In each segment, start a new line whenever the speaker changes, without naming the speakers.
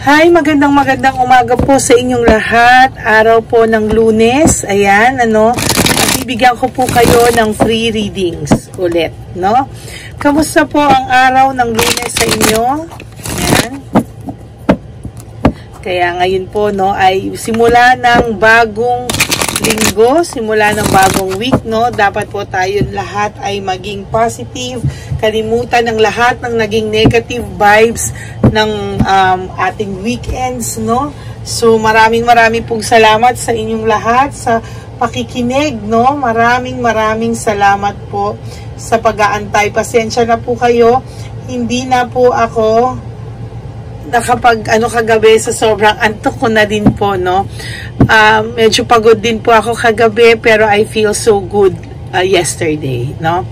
Hi, magandang umaga po sa inyong lahat. Araw po ng Lunes. Ayan, bibigyan ko po kayo ng free readings ulit, no? Kamusta po ang araw ng Lunes sa inyo? Ayan. Kaya ngayon po, no, ay simula ng bagong linggo, simula ng bagong week, no? Dapat po tayo lahat ay maging positive, kalimutan ng lahat ng naging negative vibes ng ating weekends, no? So maraming pong salamat sa inyong lahat sa pakikinig, no? Maraming salamat po sa pag-aantay. Pasensya na po kayo, hindi na po ako nakapag kagabi sa sobrang antok ko na din po, no? Medyo pagod din po ako kagabi, pero I feel so good yesterday, no?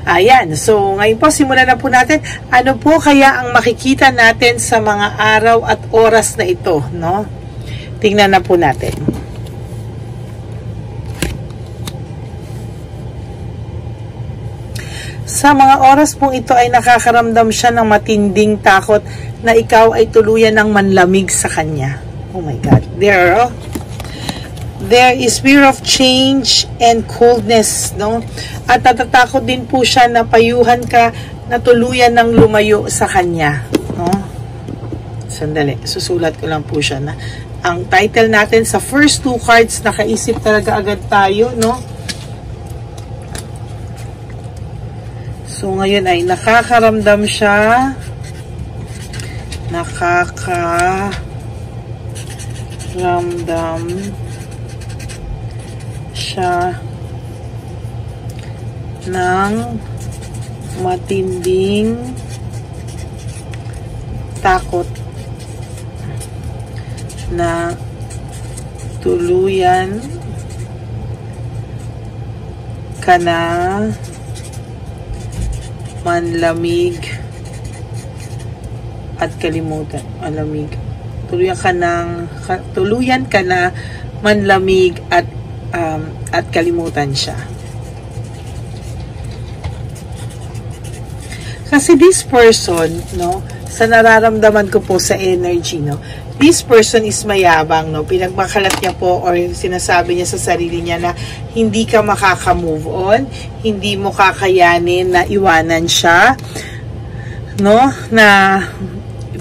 Ayan, so ngayon po simulan na po natin. Ano po kaya ang makikita natin sa mga araw at oras na ito, no? Tingnan na po natin. Sa mga oras pong ito ay nakakaramdam siya ng matinding takot na ikaw ay tuluyan ng manlamig sa kanya. Oh my God. There is fear of change and coldness, no? At natatakot din po siya na payuhan ka na tuluyan ng lumayo sa kanya, no? Sandali, susulat ko lang po siya na ang title natin sa first two cards, nakaisip talaga agad tayo, no? So ngayon ay nakakaramdam siya, siya ng matinding takot na tuluyan ka na manlamig at kalimutan. Tuluyan ka na manlamig at kalimutan siya. Kasi this person, no, sa nararamdaman ko po sa energy, no, this person is mayabang, no, pinagmakalat niya po or sinasabi niya sa sarili niya na hindi ka makaka-move on, hindi mo kakayanin na iwanan siya, no, na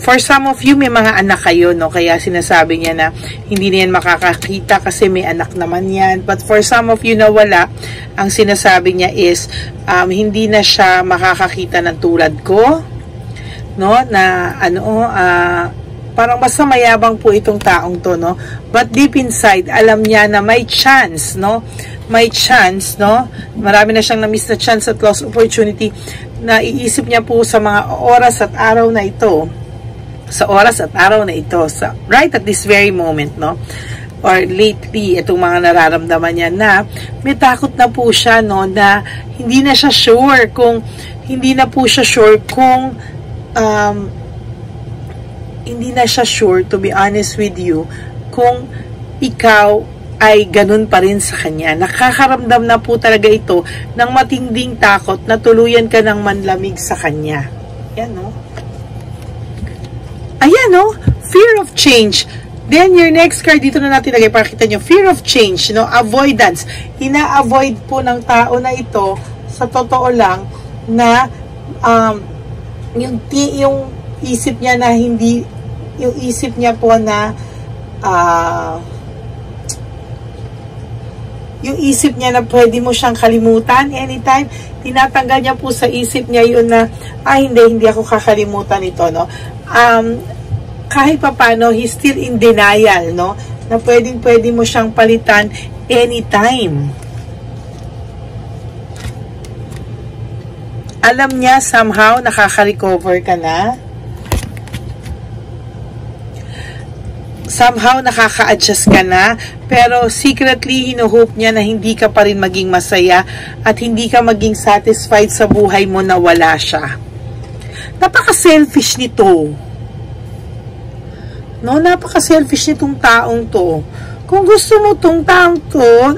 for some of you, may mga anak kayo, no? Kaya sinasabi niya na hindi na yan makakakita kasi may anak naman yan. But for some of you na wala, ang sinasabi niya is, hindi na siya makakakita ng tulad ko, no? Na, parang basta mayabang po itong taong to, no? But deep inside, alam niya na may chance, no? May chance, no? Marami na siyang na-miss na chance at lost opportunity na iisip niya po sa mga oras at araw na ito. Sa oras at araw na ito, right at this very moment, no? Or lately, itong mga nararamdaman niya na may takot na po siya, no? Na hindi na siya sure kung hindi na siya sure, to be honest with you, kung ikaw ay ganun pa rin sa kanya. Nakakaramdam na po talaga ito ng matinding takot na tuluyan ka ng manlamig sa kanya. Yan, no? Ayan, no? Fear of change. Then, your next card, dito na natin lagay para kita nyo. Fear of change, no? Avoidance. Ina-avoid po ng tao na ito, sa totoo lang, na yung isip niya na hindi, yung isip niya po na yung isip niya na pwede mo siyang kalimutan anytime, tinatanggal niya po sa isip niya yun na, hindi ako kakalimutan ito, no? Kahit pa paano, he's still in denial, no? Na pwede mo siyang palitan anytime. Alam niya, somehow, nakaka-recover ka na. Somehow, nakaka-adjust ka na. Pero, secretly, hinuhope niya na hindi ka pa rin maging masaya at hindi ka maging satisfied sa buhay mo na wala siya. Napaka-selfish nito. No, napaka-selfish nitong taong to. Kung gusto mo tong taong to,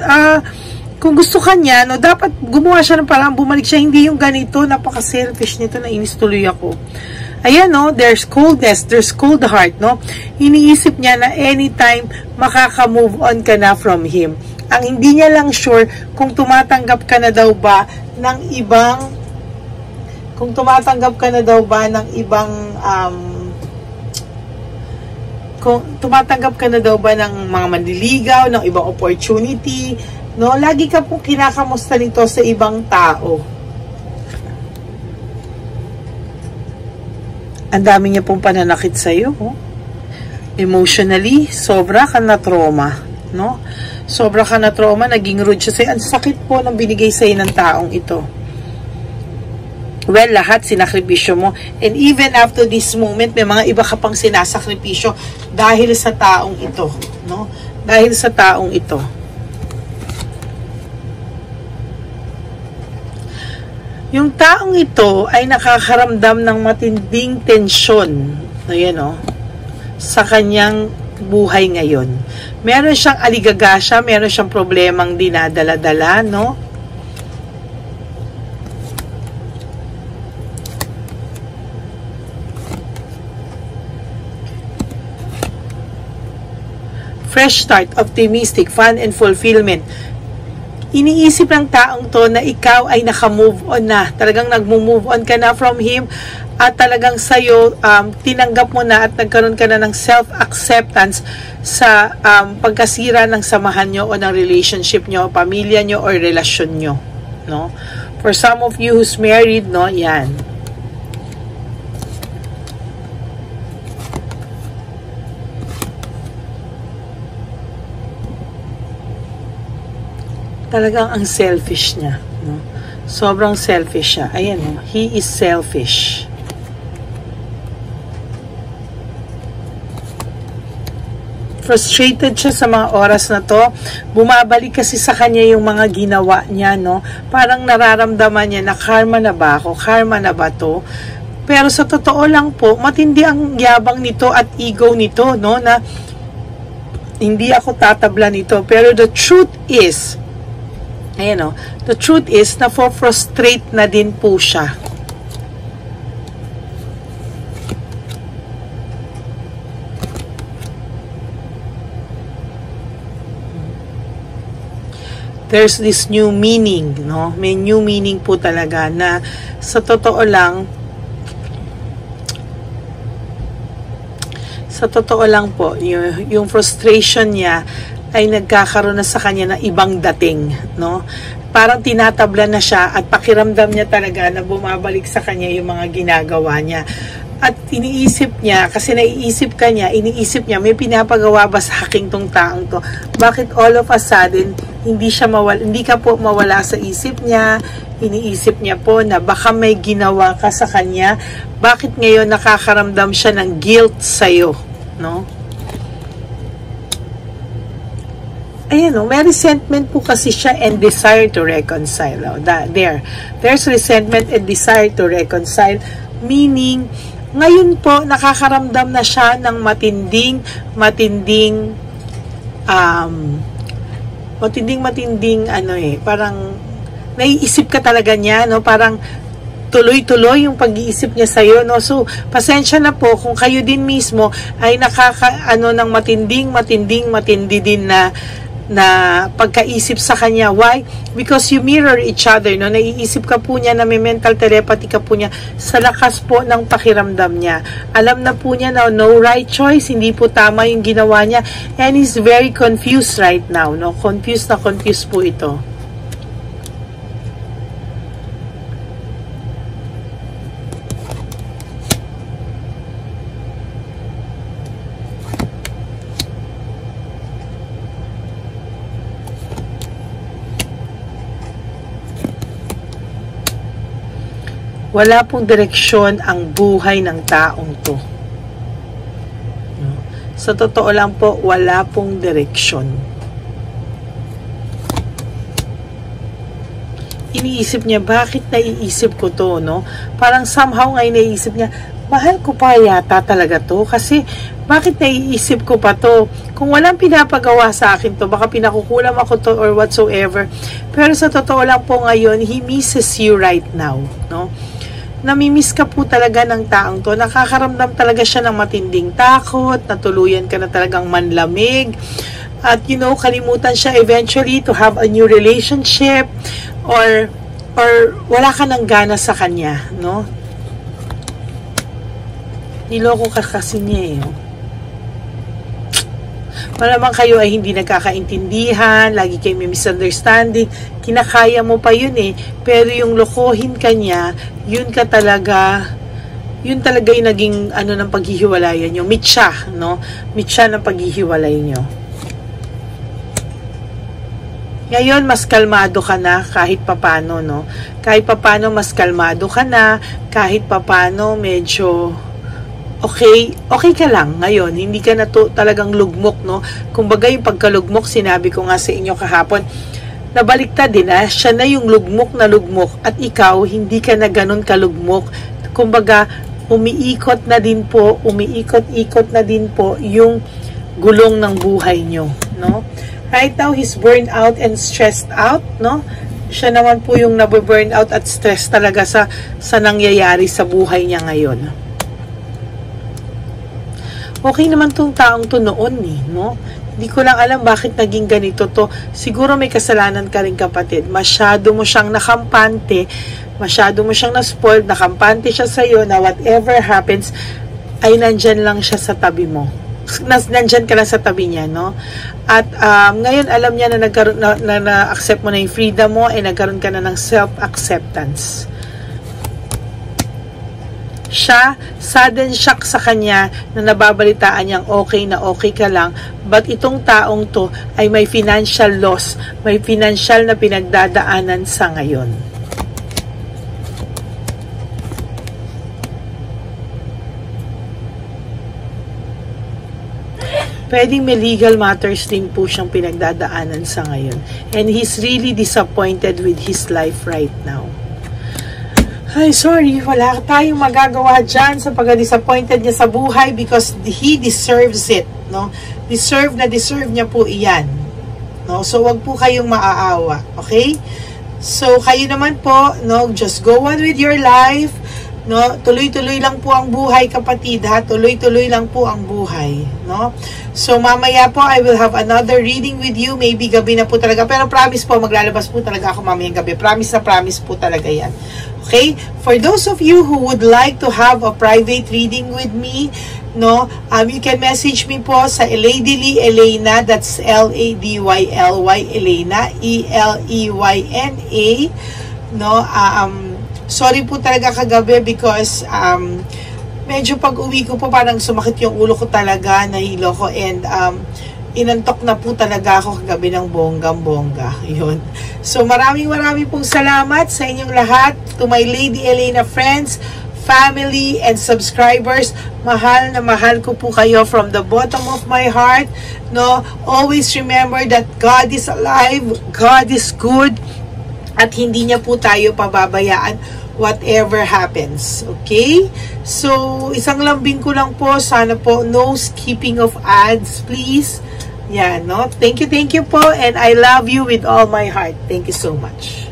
kung gusto ka niya, no, dapat gumawa siya ng parang bumalik siya. Hindi yung ganito, napaka-selfish nito, nainis tuloy ako. Ayan, no, there's coldness, there's cold heart, no? Iniisip niya na anytime makaka-move on ka na from him. Ang hindi niya lang sure kung tumatanggap ka na daw ba ng ibang kung tumatanggap ka na daw ba ng mga manliligaw, ng ibang opportunity, no? Lagi ka pong kinakamusta nito sa ibang tao. Ang dami niya pong pananakit sa iyo, oh. Emotionally, sobra ka na trauma, no? Sobra ka na trauma, naging rude siya sa'yo. Ang sakit po ng binigay sa'yo ng taong ito. Well, lahat sinakripisyo mo. And even after this moment, may mga iba ka pang sinasakripisyo dahil sa taong ito, no? Dahil sa taong ito. Yung taong ito ay nakakaramdam ng matinding tensyon, ayan, no? Sa kanyang buhay ngayon. Meron siyang aligagasya, meron siyang problemang dinadala-dala, no? Fresh start, optimistic, fun, and fulfillment. Iniisip ng taong to na ikaw ay naka-move on na. Talagang nag-move on ka na from him at talagang sa'yo, tinanggap mo na at nagkaroon ka na ng self-acceptance sa pagkasira ng samahan nyo o ng relationship nyo, pamilya nyo, or relasyon nyo. No? For some of you who's married, no, yan. Talagang ang selfish niya, no? Sobrang selfish siya. Ayan, no? He is selfish. Frustrated siya sa mga oras na to. Bumabalik kasi sa kanya yung mga ginawa niya, no? Parang nararamdaman niya na karma na ba ako? Karma na ba to? Pero sa totoo lang po, matindi ang yabang nito at ego nito, no? Na hindi ako tatabla nito. Pero the truth is, ayan, no? The truth is, na-frustrate na din po siya. There's this new meaning, no? May new meaning po talaga na sa totoo lang po, yung frustration niya ay nagkakaroon na sa kanya ng ibang dating, no? Parang tinatabla na siya at pakiramdam niya talaga na bumabalik sa kanya yung mga ginagawa niya. At iniisip niya, kasi iniisip niya, may pinapagawa ba sa aking tong taong to? Bakit all of a sudden, hindi ka po mawala sa isip niya, iniisip niya po na baka may ginawa ka sa kanya, bakit ngayon nakakaramdam siya ng guilt sa'yo, no? Ayan, no, may resentment po kasi siya and desire to reconcile. Oh, there's resentment and desire to reconcile, meaning, ngayon po, nakakaramdam na siya ng matinding, parang, naiisip ka talaga niya, no? Parang, tuloy-tuloy yung pag-iisip niya sa'yo, no? So, pasensya na po kung kayo din mismo ay ng matindi din na pagkaisip sa kanya. Why? Because you mirror each other, no? Naiisip ka po niya na may mental telepathy ka po niya sa lakas po ng pakiramdam niya. Alam na po niya na no right choice, hindi po tama yung ginawa niya, and he's very confused right now, no? Confused po ito. Wala pong direksyon ang buhay ng taong to. Sa totoo lang po, wala pong direksyon. Iniisip niya, bakit naiisip ko to, no? Parang somehow ngayon naiisip niya, mahal ko pa yata talaga to. Kasi, bakit naiisip ko pa to? Kung walang pinapagawa sa akin to, baka pinakukulam ako to or whatsoever. Pero sa totoo lang po ngayon, he misses you right now, no? namimiss ka po talaga ng taong to. Nakakaramdam talaga siya ng matinding takot, natuluyan ka na talagang manlamig. At kalimutan siya eventually to have a new relationship or wala ka ng gana sa kanya, no? Niloko ka kasi niya eh. Malamang kayo ay hindi nagkakaintindihan, lagi kayo may misunderstanding, kinakaya mo pa yun eh, pero yung lokohin ka niya, yun talaga yung naging ng paghihiwalayan nyo, mitya, no? Mitya ng paghihiwalay nyo. Ngayon, mas kalmado ka na kahit papano, no? Kahit papano, mas kalmado ka na, kahit papano, medyo okay ka lang ngayon. Hindi ka na talagang lugmok, no? Kumbaga, yung pagkalugmok, sinabi ko nga sa inyo kahapon, nabaliktad din, siya na yung lugmok na lugmok at ikaw, hindi ka na ganun kalugmok. Kumbaga, umiikot na din po yung gulong ng buhay nyo, no? Right now, he's burned out and stressed out, no? Siya naman po yung nabu-burn out at stress talaga sa nangyayari sa buhay niya ngayon. Okay naman tong taong to noon eh, no? Hindi ko lang alam bakit naging ganito to. Siguro may kasalanan ka rin, kapatid. Masyado mo siyang nakampante, masyado mo siyang na-spoiled, nakampante siya sa'yo na whatever happens, ay nandyan lang siya sa tabi mo. Nandyan ka lang sa tabi niya, no? At ngayon alam niya na na-accept mo na yung freedom mo, nagkaroon ka na ng self-acceptance. Siya, sudden shock sa kanya na nababalitaan niyang okay na okay ka lang, but itong taong to ay may financial loss, may financial na pinagdadaanan sa ngayon. Pwedeng may legal matters din po siyang pinagdadaanan sa ngayon. And he's really disappointed with his life right now. Ay, sorry, wala tayong magagawa dyan sa pagka-disappointed niya sa buhay because he deserves it, no? Deserve niya po iyan, no? So, wag po kayong maaawa, okay? So, kayo naman po, no? Just go on with your life, no? Tuloy-tuloy lang po ang buhay, kapatid, ha? Tuloy-tuloy lang po ang buhay, no? So, mamaya po, I will have another reading with you. Maybe gabi na po talaga. Pero promise po, maglalabas po talaga ako mamayang gabi. Promise na promise po talaga yan. Okay? For those of you who would like to have a private reading with me, no, you can message me po sa Ladyly Elena. That's Ladyly Elena, ELEYNA. No, sorry po talaga kagabi because medyo pag uwi ko po parang sumakit yung ulo ko talaga, nahilo ko, and inantok na po talaga ako kagabi ng bonggang-bongga. Yun. So maraming pong salamat sa inyong lahat, to my Lady Elena friends, family, and subscribers. Mahal na mahal ko po kayo from the bottom of my heart. No, always remember that God is alive, God is good, at hindi niya po tayo pababayaan whatever happens. Okay? So, isang lambing ko lang po. Sana po, no skipping of ads, please. Yan, no? Thank you po. And I love you with all my heart. Thank you so much.